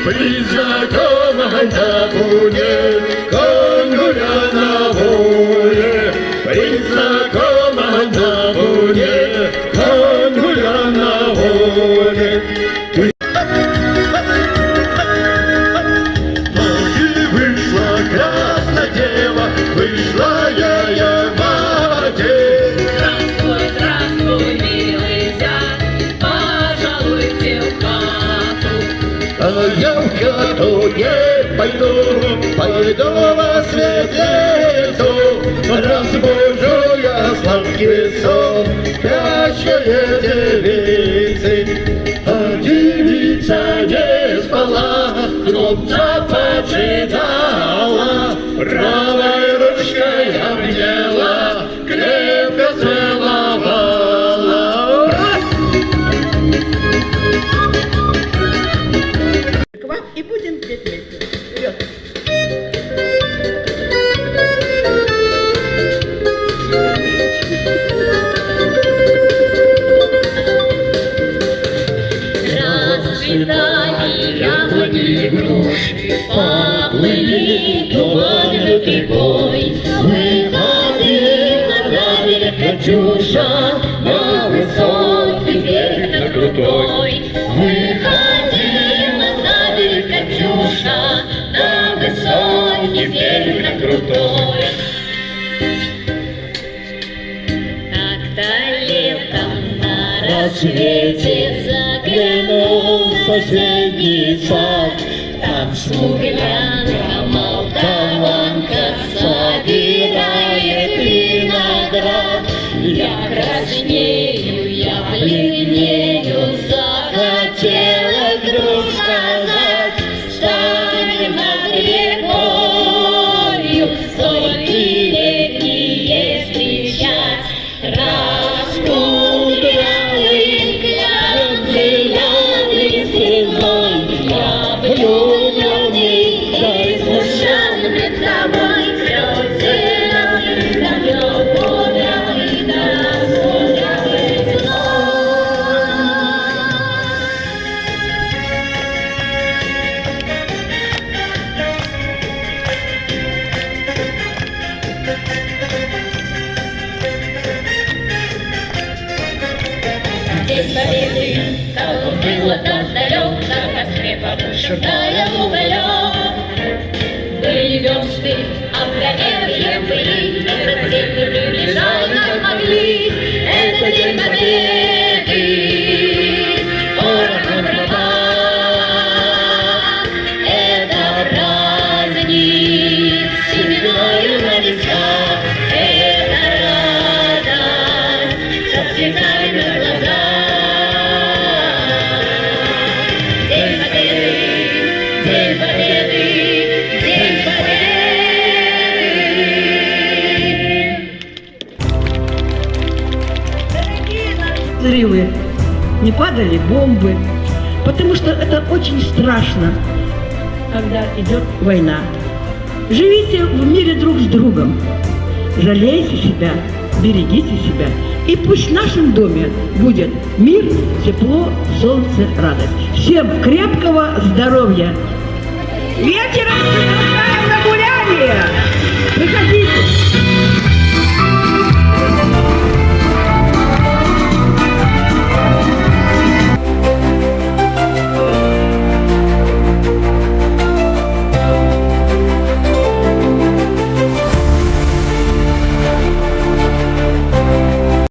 При знакомой табуне, конь гуля на воле. При знакомой табуне, конь гуля на воле. И вышла красная дева, вышла я мать. Здравствуй, здравствуй, милый зять, пожалуйте в хату. А я в хату не пойду во светлицу, разбужу я сладкий сон спящие девицы. А девица не спала, хлопца поджидала, правой ручкой обняла, крепко целовала. К вам и будем петь вместе. Вперед! Расцветали яблони и груши, поплыли туман рекой. Выходила на берег Катюша, на высокий берег на крутой. Выходила на берег Катюша, на высокий берег на крутой. Как-то летом на рассвете заглянул в соседний сад. Там смуглянка, молдаванка собирает виноград. Я краснею, я бледнею, захотела вдруг сказать: встань над рекою, столь летние встречать. Раскудрявый клен зеленый стеной, я влюбленный, да и смущенный тобой. Клен зеленый, да клен кудрявый, да раскудрявый сной. День Победы, как он было так далек, на костре потушен таял уголек. Были версты, а в гоневье были, этот день мы приближали, как могли. Это день Победы, порохом дрова. Это праздник семеною на висках, это радость со слезами на глазах. День Победы, День Победы, День Победы. Взрывы, не падали бомбы, потому что это очень страшно, когда идет война. Живите в мире друг с другом, жалейте себя, берегите себя, и пусть в нашем доме будет мир, тепло, солнце, радость. Всем крепкого здоровья! Вечером приглашаем на гуляние! Приходите!